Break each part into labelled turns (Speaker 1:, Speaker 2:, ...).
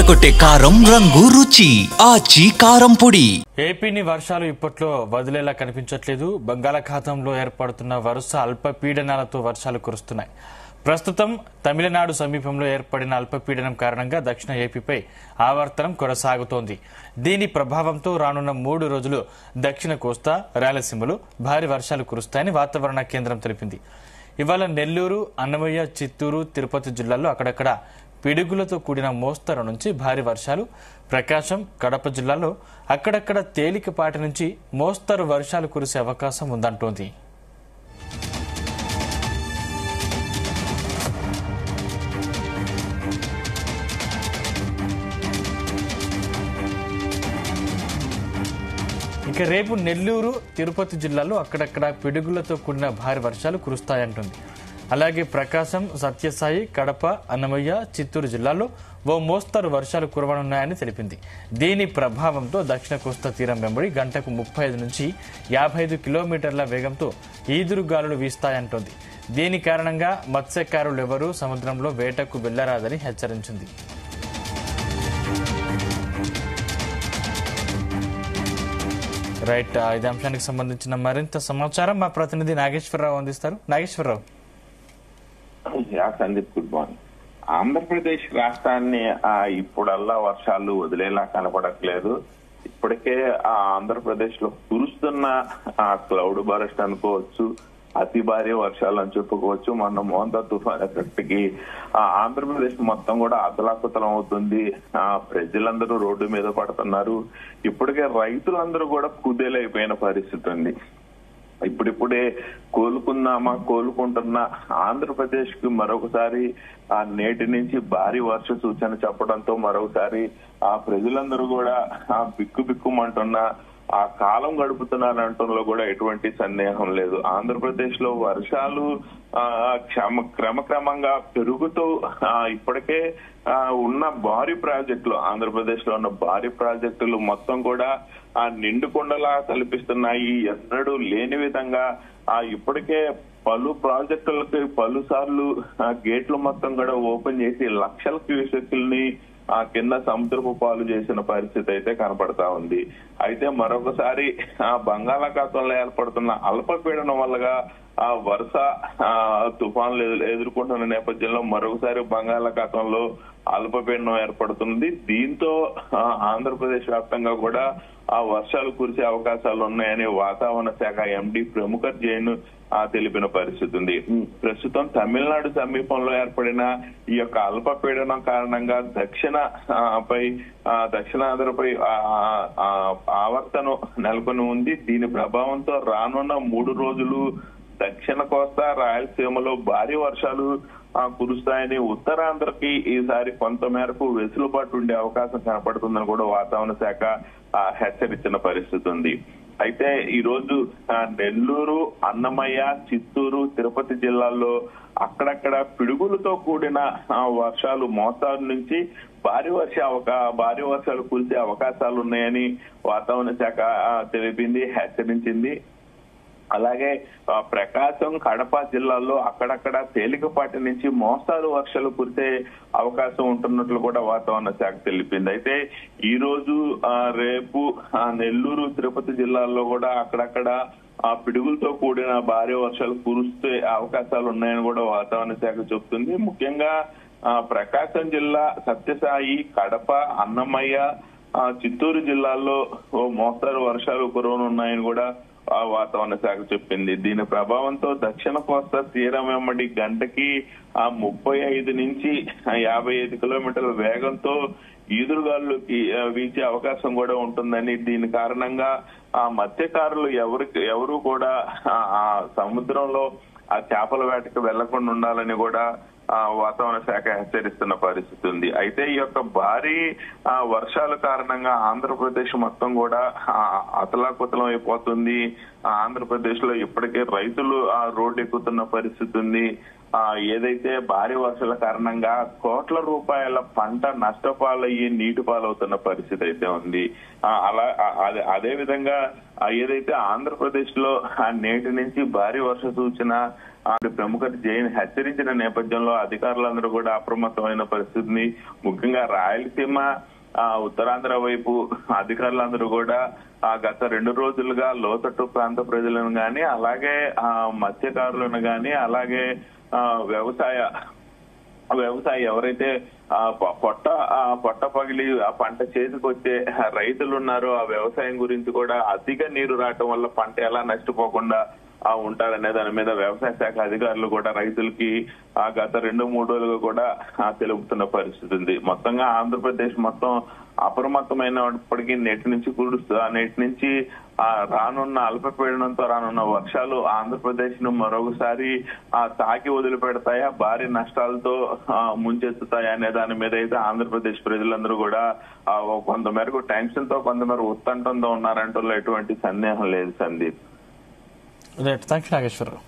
Speaker 1: అదరగొట్టే కారం రంగు రుచి ఆచి కారం పొడి.
Speaker 2: ఏపీని వర్షాలు ఇప్పట్లో వదిలేలా కనిపించట్లేదు. బంగాళాఖాతంలో ఏర్పడుతున్న వరుస అల్పపీడనాలతో వర్షాలు కురుస్తున్నాయి. ప్రస్తుతం తమిళనాడు సమీపంలో ఏర్పడిన అల్పపీడనం కారణంగా దక్షిణ ఏపీపై ఆవర్తనం కొనసాగుతోంది. దీని ప్రభావంతో రానున్న 3 రోజులు దక్షిణ కోస్తా, రాయలసీమలో భారీ వర్షాలు కురుస్తాయని వాతావరణ కేంద్రం తెలిపింది. ఇవాళ నెల్లూరు, అన్నమయ్య, చిత్తూరు, తిరుపతి జిల్లాల్లో అక్కడక్కడ పిడుగులతో కూడిన మోస్తరు నుంచి భారీ వర్షాలు, ప్రకాశం, కడప జిల్లాలో అక్కడక్కడ తేలికపాటి నుంచి మోస్తరు వర్షాలు కురిసే అవకాశం ఉందంటోంది. ఇక రేపు నెల్లూరు, తిరుపతి జిల్లాలో అక్కడక్కడ పిడుగులతో కూడిన భారీ వర్షాలు కురుస్తాయంటుంది. అలాగే ప్రకాశం, సత్యసాయి, కడప, అన్నమయ్య, చిత్తూరు జిల్లాల్లో ఓ మోస్తరు వర్షాలు కురవనున్నాయని తెలిపింది. దీని ప్రభావంతో దక్షిణ కోస్తా తీరం వెంబడి గంటకు 35 నుంచి 55 కిలోమీటర్ల వేగంతో ఈదురుగాలులు వీస్తాయంటోంది. దీని కారణంగా మత్స్యకారులెవరూ సముద్రంలో వేటకు వెళ్లరాదని హెచ్చరించింది. రైట్, ఇదే అంశానికి సంబంధించిన మరింత సమాచారం మా ప్రతినిధి నాగేశ్వరరావు అందిస్తారు. నాగేశ్వరరావు.
Speaker 3: Sandeep, good morning. ఆంధ్రప్రదేశ్ రాష్ట్రాన్ని ఇప్పుడల్లా వర్షాలు వదిలేలా కనపడట్లేదు. ఇప్పటికే ఆంధ్రప్రదేశ్ లో కురుస్తున్న క్లౌడ్ బరస్ట్ అనుకోవచ్చు, అతి భారీ వర్షాలు అని చెప్పుకోవచ్చు. మొన్న మోంతా తుఫాన్ ఎఫెక్ట్ కి ఆంధ్రప్రదేశ్ మొత్తం కూడా అతలాకుతలం అవుతుంది. ప్రజలందరూ రోడ్డు మీద పడుతున్నారు. ఇప్పటికే రైతులందరూ కూడా కుదేలైపోయిన పరిస్థితి ఉంది. ఇప్పుడిప్పుడే కోలుకుంటున్న ఆంధ్రప్రదేశ్ కి మరొకసారి నేటి నుంచి భారీ వర్ష సూచన చెప్పడంతో మరొకసారి ప్రజలందరూ కూడా బిక్కుమంటున్న కాలం గడుపుతున్నారంటంలో కూడా ఎటువంటి సందేహం లేదు. ఆంధ్రప్రదేశ్ లో వర్షాలు క్రమక్రమంగా పెరుగుతూ ఇప్పటికే ఉన్న భారీ ప్రాజెక్టులు, ఆంధ్రప్రదేశ్ లో ఉన్న భారీ ప్రాజెక్టులు మొత్తం కూడా నిండుకొండలా కల్పిస్తున్నాయి. ఎన్నడూ లేని విధంగా ఇప్పటికే పలు ప్రాజెక్టులకి పలుసార్లు గేట్లు మొత్తం కూడా ఓపెన్ చేసి లక్షల క్యూసెక్లని కింద సముద్రపు పాలు చేసిన పరిస్థితి అయితే కనపడతా ఉంది. అయితే మరొకసారి బంగాళాఖాతంలో ఏర్పడుతున్న అల్పపీడనం వల్లగా వరుస తుఫాన్లు ఎదుర్కొంటున్న నేపథ్యంలో మరొకసారి బంగాళాఖాతంలో అల్పపీడనం ఏర్పడుతుంది. దీంతో ఆంధ్రప్రదేశ్ వ్యాప్తంగా కూడా వర్షాలు కురిసే అవకాశాలు ఉన్నాయని వాతావరణ శాఖ ఎండీ ప్రముఖర్ జైన్ తెలిపిన పరిస్థితి ఉంది. ప్రస్తుతం తమిళనాడు సమీపంలో ఏర్పడిన ఈ యొక్క అల్పపీడనం కారణంగా దక్షిణాంధ్రపై ఆవర్తనం నెలకొని ఉంది. దీని ప్రభావంతో రానున్న 3 రోజులు దక్షిణ కోస్తా, రాయలసీమలో భారీ వర్షాలు కురుస్తాయని, ఉత్తరాంధ్రకి ఈసారి కొంత మేరకు వెసులుబాటు ఉండే అవకాశం కనపడుతుందని కూడా వాతావరణ శాఖ హెచ్చరించిన పరిస్థితి ఉంది. అయితే ఈ రోజు నెల్లూరు, అన్నమయ్య, చిత్తూరు, తిరుపతి జిల్లాల్లో అక్కడక్కడ పిడుగులతో కూడిన వర్షాలు మోతాదు నుంచి భారీ వర్షాలు కురిసే అవకాశాలు ఉన్నాయని వాతావరణ శాఖ తెలిపింది, హెచ్చరించింది. అలాగే ప్రకాశం, కడప జిల్లాల్లో అక్కడక్కడ తేలికపాటి నుంచి మోస్తారు వర్షాలు కురిసే అవకాశం ఉంటున్నట్లు కూడా వాతావరణ శాఖ తెలిపింది. అయితే ఈ రోజు రేపు నెల్లూరు, తిరుపతి జిల్లాల్లో కూడా అక్కడక్కడ పిడుగులతో కూడిన భారీ వర్షాలు కురిసే అవకాశాలు ఉన్నాయని కూడా వాతావరణ శాఖ చెబుతుంది. ముఖ్యంగా ప్రకాశం జిల్లా, సత్యసాయి, కడప, అన్నమయ్య, చిత్తూరు జిల్లాల్లో మోస్తారు వర్షాలు కురవనున్నాయని కూడా వాతావరణ శాఖ చెప్పింది. దీని ప్రభావంతో దక్షిణ కోస్తా తీరం వెంబడి గంటకి 35 నుంచి 55 కిలోమీటర్ల వేగంతో ఈదురుగాలుకి వీచే అవకాశం కూడా ఉంటుందని, దీని కారణంగా మత్స్యకారులు ఎవరు కూడా సముద్రంలో చేపల వేటకు వెళ్లకుండా ఉండాలని కూడా వాతావరణ శాఖ హెచ్చరిస్తున్న పరిస్థితి ఉంది. అయితే ఈ యొక్క భారీ వర్షాల కారణంగా ఆంధ్రప్రదేశ్ మొత్తం కూడా అతలాకుతలం అయిపోతుంది. ఆంధ్రప్రదేశ్ లో ఇప్పటికే రైతులు రోడ్డు ఎక్కుతున్న పరిస్థితి ఉంది. ఏదైతే భారీ వర్షాల కారణంగా కోట్ల రూపాయల పంట నష్టపాలయ్యి నీటి పాలవుతున్న పరిస్థితి అయితే ఉంది. అదే విధంగా ఏదైతే ఆంధ్రప్రదేశ్ లో నేటి నుంచి భారీ వర్ష సూచన ప్రముఖ జైన్ హెచ్చరించిన నేపథ్యంలో అధికారులందరూ కూడా అప్రమత్తమైన పరిస్థితిని, ముఖ్యంగా రాయలసీమ ఉత్తరాంధ్ర వైపు అధికారులందరూ కూడా గత 2 రోజులుగా లోతట్టు ప్రాంత ప్రజలను గాని, అలాగే మత్స్యకారులను గాని, అలాగే వ్యవసాయ ఎవరైతే పొట్ట పగిలి ఆ పంట చేతికొచ్చే రైతులు ఉన్నారో ఆ వ్యవసాయం గురించి కూడా అధిక నీరు రావటం వల్ల పంట ఎలా నష్టపోకుండా ఉంటారనే దాని మీద వ్యవసాయ శాఖ అధికారులు కూడా రైతులకి గత 2-3 రోజులుగా కూడా తెలుపుతున్న పరిస్థితి ఉంది. మొత్తంగా ఆంధ్రప్రదేశ్ మొత్తం అప్రమత్తమైనప్పటికీ నేటి నుంచి రానున్న అల్పపీడనంతో రానున్న వర్షాలు ఆంధ్రప్రదేశ్ ను మరొకసారి తాకి వదిలిపెడతాయా, భారీ నష్టాలతో ముంచెత్తుతాయా అనే దాని మీద అయితే ఆంధ్రప్రదేశ్ ప్రజలందరూ కూడా కొంతమేరకు టెన్షన్ తో, కొంతమేర ఉత్కంఠంతో ఉన్నారంటూ ఎటువంటి సందేహం లేదు సందీప్.
Speaker 2: Thank you Nageswara Rao.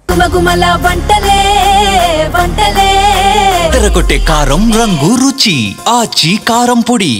Speaker 4: గుమగుమల వంటలే
Speaker 1: తెరకొట్టే కారం రంగు రుచి ఆచి కారం పొడి.